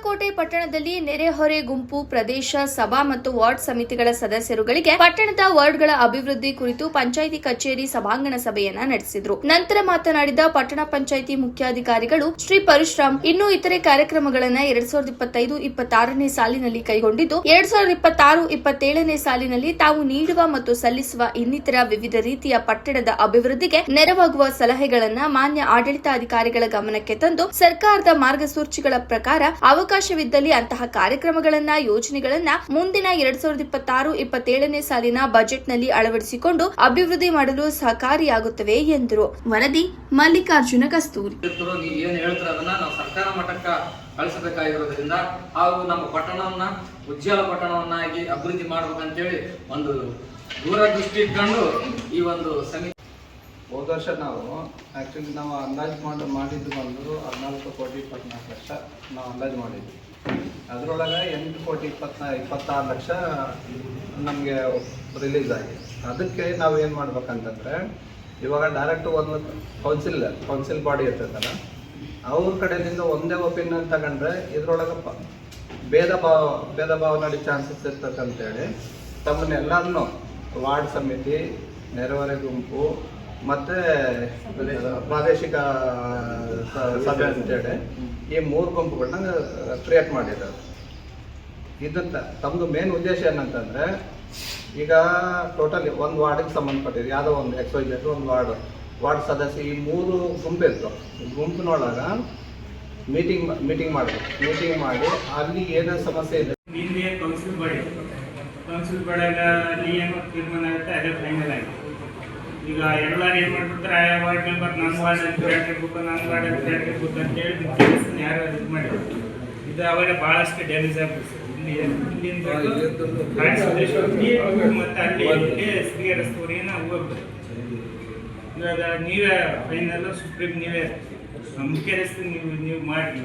ಬಾಗಲಕೋಟೆ ಪಟ್ಟಣದಲ್ಲಿ ನೆರೆಹೊರೆ ಗುಂಪು ಪ್ರದೇಶ ಸಭಾ ಮತ್ತು ವಾರ್ಡ್ ಸಮಿತಿಗಳ ಸದಸ್ಯರುಗಳಿಗೆ ಪಟ್ಟಣದ ವಾರ್ಡ್ಗಳ ಅಭಿವೃದ್ಧಿ ಕುರಿತು ಪಂಚಾಯಿತಿ ಕಚೇರಿ ಸಭಾಂಗಣ ಸಭೆಯನ್ನ ನಡೆಸಿದರು. ನಂತರ ಮಾತನಾಡಿದ ಪಟ್ಟಣ ಪಂಚಾಯಿತಿ ಮುಖ್ಯಾಧಿಕಾರಿಗಳು ಶ್ರೀ ಪರಶುರಾಮ್, ಇನ್ನೂ ಇತರೆ ಕಾರ್ಯಕ್ರಮಗಳನ್ನು 2025-26ನೇ ಸಾಲಿನಲ್ಲಿ ಕೈಗೊಂಡಿದ್ದು 2026-27ನೇ ಸಾಲಿನಲ್ಲಿ ತಾವು ನೀಡುವ ಮತ್ತು ಸಲ್ಲಿಸುವ ಇನ್ನಿತರ ವಿವಿಧ ರೀತಿಯ ಪಟ್ಟಣದ ಅಭಿವೃದ್ಧಿಗೆ ನೆರವಾಗುವ ಸಲಹೆಗಳನ್ನು ಮಾನ್ಯ ಆಡಳಿತಾಧಿಕಾರಿಗಳ ಗಮನಕ್ಕೆ ತಂದು ಸರ್ಕಾರದ ಮಾರ್ಗಸೂಚಿಗಳ ಪ್ರಕಾರ ಅವಕಾಶವಿದ್ದಲ್ಲಿ ಅಂತಹ ಕಾರ್ಯಕ್ರಮಗಳನ್ನ ಯೋಜನೆಗಳನ್ನ ಮುಂದಿನ 2026-27ನೇ ಸಾಲಿನ ಬಜೆಟ್ನಲ್ಲಿ ಅಳವಡಿಸಿಕೊಂಡು ಅಭಿವೃದ್ಧಿ ಮಾಡಲು ಸಹಕಾರಿಯಾಗುತ್ತವೆ ಎಂದರು. ವರದಿ ಮಲ್ಲಿಕಾರ್ಜುನ ಕಸ್ತೂರಿ. ಏನು ಹೇಳ್ತಾರೆ ಅದನ್ನ ನಾವು ಸರ್ಕಾರ ಮಟ್ಟಕ್ಕೆ ಕಳಿಸಬೇಕಾಗಿರೋದ್ರಿಂದ ಹಾಗೂ ನಮ್ಮ ಪಟ್ಟಣವನ್ನ ಉಜ್ವಲ ಪಟ್ಟಣವನ್ನಾಗಿ ಅಭಿವೃದ್ಧಿ ಮಾಡ್ಬೇಕಂತೇಳಿ ಒಂದು ದೂರದೃಷ್ಟಿ ಇಟ್ಕೊಂಡು ಈ ಒಂದು ಸಮಿತಿ. ಹೋದ ವರ್ಷ ನಾವು ಅಂದಾಜು ಮಾಡಿದ್ದು ಒಂದು 14,24,00,000 ನಾವು ಅಂದಾಜು ಮಾಡಿದ್ವಿ. ಅದರೊಳಗೆ 8,26,00,000 ನಮಗೆ ರಿಲೀಸ್ ಆಗಿದೆ. ಅದಕ್ಕೆ ನಾವು ಏನು ಮಾಡ್ಬೇಕಂತಂದರೆ, ಇವಾಗ ಡೈರೆಕ್ಟ್ ಒಂದು ಕೌನ್ಸಿಲ್ ಬಾಡಿ ಇರ್ತೈತಲ್ಲ, ಅವ್ರ ಕಡೆಯಿಂದ ಒಂದೇ ಒಪಿನಿಯನ್ ತಗೊಂಡ್ರೆ ಇದರೊಳಗೆ ಭೇದ ಭಾವ ನಡಿ ಚಾನ್ಸಸ್ ಇರ್ತಕ್ಕಂತೇಳಿ ತಮ್ಮನ್ನೆಲ್ಲರನ್ನೂ ವಾರ್ಡ್ ಸಮಿತಿ, ನೆರೆಹೊರೆ ಗುಂಪು ಮತ್ತು ಪ್ರಾದೇಶಿಕ ಸಭೆ ಅಂತೇಳಿ ಈ 3 ಗುಂಪುಗಳನ್ನ ಕ್ರಿಯೇಟ್ ಮಾಡಿದ್ದಾರೆ. ಇದನ್ನ ತಮ್ಮದು ಮೇನ್ ಉದ್ದೇಶ ಏನಂತಂದರೆ, ಈಗ ಟೋಟಲಿ ಒಂದು ವಾರ್ಡಿಗೆ ಸಂಬಂಧಪಟ್ಟಿದೆ, ಯಾವುದೋ ಒಂದು XYZ ಒಂದು ವಾರ್ಡ್ ಸದಸ್ಯ, ಈ 3 ಗುಂಪು ಇರ್ತವೆ. ಗುಂಪಿನೊಳಗೆ ಮೀಟಿಂಗ್ ಮಾಡಬೇಕು. ಮೀಟಿಂಗ್ ಮಾಡಿ ಅಲ್ಲಿ ಏನೇನು ಸಮಸ್ಯೆ ಇದೆ, ನಿನ್ನೆ ಕೌನ್ಸಿಲ್ ಬಾಡಿಯಾಗ ಅಲ್ಲಿ ಏನೋ ತೀರ್ಮಾನ ಆಗುತ್ತೆ, ಅದೇ ಫೈನಲ್ ಆಗಿದೆ. ಈಗ ಎಲ್ಲರೂ ಏನು ಮಾಡ್ಬಿಡ್ತಾರೆ, ಆಯಾ ವಾರ್ಡ್ ಮೆಂಬರ್ ನನ್ನ ವಾರ್ಡ್ ಇರಬೇಕು, ನನ್ನ ವಾರ್ಡ್ ಇರಬೇಕು ಅಂತೇಳಿ ಯಾರು ಇದು ಮಾಡಿದ್ರು. ಇದು ಅವಾಗ ಭಾಳಷ್ಟು ಡ್ಯಾಮೇಜ್ ಆಗ್ಬಿಡ್ತು. ಇಲ್ಲಿಂದ ಮತ್ತು ಅಲ್ಲಿ ಶ್ರೀ ರಸ್ತೂರಿನ ಹೋಗ್ಬೇಕು. ಇವಾಗ ನೀವೇ ಫೈನಲ್ ಸುಪ್ರೀಂ, ನೀವೇ ಮುಖ್ಯ ರಸ್ತೆ ನೀವು ಮಾಡಿ.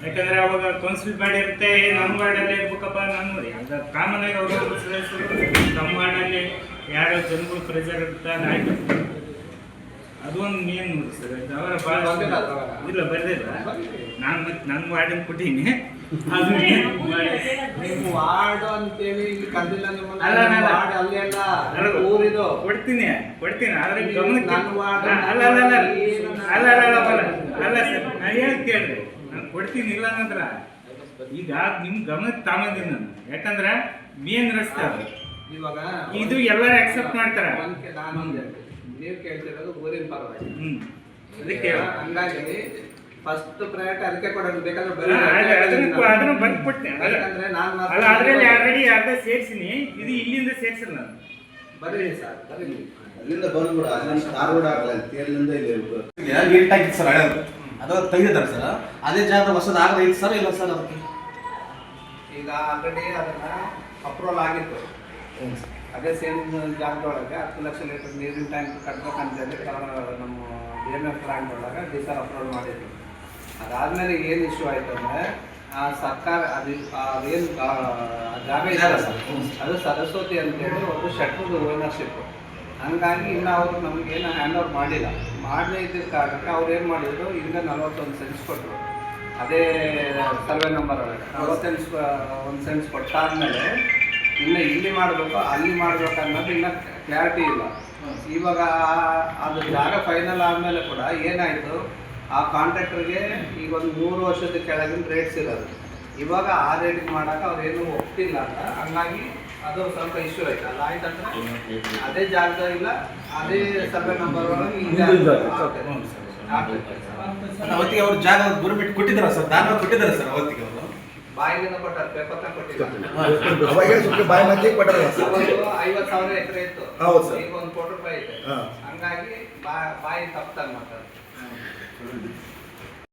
ಯಾಕಂದ್ರೆ ಅವಾಗ ಕೌನ್ಸಿಲ್ ಬಾಡಿ ಇರುತ್ತೆ, ನಮ್ಮ ವಾರ್ಡಲ್ಲೇ ಇರ್ಬೇಕಪ್ಪ, ನಮ್ಮ ಕಾಮನ್ ಆಗಿ ಅವರು ಸದಸ್ಯರು ನಮ್ಮ ವಾರ್ಡಲ್ಲಿ ಯಾರೋ ಜನಗಳು ಪ್ರೆಜರ್ ಇರ್ತಾ ಆಯ್ತು. ಅದು ಒಂದು ಮೇನ್ ನೋಡಿ ಸರ್. ಅವರ ಭಾಳ ಇಲ್ಲ ಬರೆದಿಲ್ಲ, ನಾನು ಮತ್ತೆ ನನ್ನ ವಾರ್ಡನ್ನು ಕೊಟ್ಟೀನಿ. ಅದು ನೀವು ವಾರ್ಡ್ ಅಂತೇಳಿ ಕರೆದಿಲ್ಲ, ಕೊಡ್ತೀನಿ ಆದ್ರೆ ಗಮನಕ್ಕೆ ಅಲ್ಲ ಸರ್, ನಾನು ಹೇಳಿ ಕೇಳ್ರಿ, ನಾನು ಕೊಡ್ತೀನಿ ಇಲ್ಲ ಅನ್ನಂದ್ರ. ಈಗ ನಿಮ್ ಗಮನಕ್ಕೆ ತಾಮಂದಿನಿ ನಾನು, ಯಾಕಂದ್ರೆ ಮೇನ್ ರಸ್ತೆ ಅದು. ಇವಾಗ ಇದು ಎಲ್ಲರೂ ಅಕ್ಸೆಪ್ಟ್ ಮಾಡ್ತಾರೆ. ನೀವು ಕೇಳ್ತಿರೋದು ಊರಿನ ಪರವಾಗಿ, ಅದಕ್ಕೆ ಹಂಗಾಗಿ ಫಸ್ಟ್ ಪ್ರಯಾರಿಟಿ ಅದಕ್ಕೆ ಕೊಡೋದು. ಬೇಕಾದ್ರೆ ಅದನ್ನು ಬಂದ್ಬಿಡ್ತೀನಿ, ಅದ್ರಲ್ಲಿ ಆಲ್ರೆಡಿ ಅರ್ಧ ಸೇರ್ಸಿನಿ. ಇದು ಇಲ್ಲಿಂದ ಸೇರ್ಸಿಲ್ಲ ನಾನು. ಬರೀ ಸರ್, ಬರೀ ಅಲ್ಲಿಂದ ಬಂದ್ಬಿಡ, ಅಲ್ಲಿಂದ ಧಾರವಾಡ ಆಗಲ್ಲ, ತೇರ್ಲಿಂದ ಇಲ್ಲಿ ನೀಟಾಗಿತ್ತು ಸರ್. ಹಳೆಯದು ಅದು ತೆಗೆದಿದ್ದಾರೆ ಸರ್. ಅದೇ ಜಾಗ ಹೊಸದು ಆಗಲ್ಲ ಸರ್. ಇಲ್ಲ ಸರ್, ಅದಕ್ಕೆ ಈಗ ಆಲ್ರೆಡಿ ಅದನ್ನ ಅಪ್ರೂವಲ್ ಆಗಿತ್ತು. ಅದೇ ಸೇಮ್ ಜಾಗದೊಳಗೆ 10 ಲಕ್ಷ ಲೀಟರ್ ನೀರಿನ ಟ್ಯಾಂಕ್ ಕಟ್ಬೇಕಂತೇಳಿ ನಮ್ಮ DMF ಪ್ಲಾಂಟ್ ಒಳಗೆ ಡಿಸರ್ ಅಪ್ರೂವಲ್ ಮಾಡಿದ್ರು. ಅದಾದಮೇಲೆ ಏನು ಇಶ್ಯೂ ಆಯ್ತು ಅಂದರೆ, ಆ ಸರ್ಕಾರ ಅದೇನು ಜಾಗ ಇದೆಯಲ್ಲ ಸರ್, ಅದು ಸರಸ್ವತಿ ಅಂತೇಳಿ ಒಂದು ಶೆಟ್ರದ್ದು ಓನರ್ಶಿಪ್. ಹಂಗಾಗಿ ಇನ್ನು ಅವರು ನಮಗೇನು ಹ್ಯಾಂಡ್ ಓವರ್ ಮಾಡಿಲ್ಲ. ಮಾಡದೇ ಇದ್ದ ಕಾರಣಕ್ಕೆ ಅವ್ರು ಏನು ಮಾಡಿದ್ರು, ಈಗ 41 ಸೆಂಟ್ಸ್ ಕೊಟ್ಟರು. ಅದೇ ಸರ್ವೆ ನಂಬರ್ ಒಳಗೆ 41 ಸೆಂಟ್ಸ್ ಕೊಟ್ಟಾದ್ಮೇಲೆ ಇನ್ನು ಇಲ್ಲಿ ಮಾಡಬೇಕು ಅಲ್ಲಿ ಮಾಡಬೇಕು ಅನ್ನೋದು ಇನ್ನೂ ಕ್ಲಾರಿಟಿ ಇಲ್ಲ. ಇವಾಗ ಅದು ಜಾಗ ಫೈನಲ್ ಆದಮೇಲೆ ಕೂಡ ಏನಾಯಿತು, ಆ ಕಾಂಟ್ರಾಕ್ಟರ್ಗೆ ಈಗ ಒಂದು 3 ವರ್ಷದ ಕೆಳಗಿನ ರೇಟ್ಸ್ ಇರೋದು. ಇವಾಗ ಆ ರೇಟಿಗೆ ಮಾಡೋಕೆ ಅವ್ರೇನು ಒಪ್ತಿಲ್ಲ ಅಂತ, ಹಂಗಾಗಿ ಅದು ಸ್ವಲ್ಪ ಇಶ್ಯೂ ಆಯ್ತು. ಅದಾಯ್ತಂದ್ರೆ ಅದೇ ಜಾಗ ಇಲ್ಲ, ಅದೇ ಸರ್ವೆ ನಂಬರ್ ಒಳಗೆ ಅವತ್ತಿಗೆ ಅವ್ರ ಜಾಗ ಗೌರ್ಮೆಂಟ್ ಕೊಟ್ಟಿದ್ದಾರೆ ಸರ್, ದಾನ ಕೊಟ್ಟಿದ್ದಾರೆ ಸರ್. ಅವತ್ತಿಗೆ ಅವರು ಬಾಯಿಗೆ ಕೊಟ್ಟಾರೆ, ಪೇಪರ್ನ ಕೊಟ್ಟಿದ್ದಾರೆ. 50,000 ಎಕರೆ ಇತ್ತು, ಈಗ 1 ಕೋಟಿ ರೂಪಾಯಿ ಇದೆ. ಹಂಗಾಗಿ ಬಾಯಿ ತಪ್ಪು ಮಾತಾಡ್ತಾರೆ.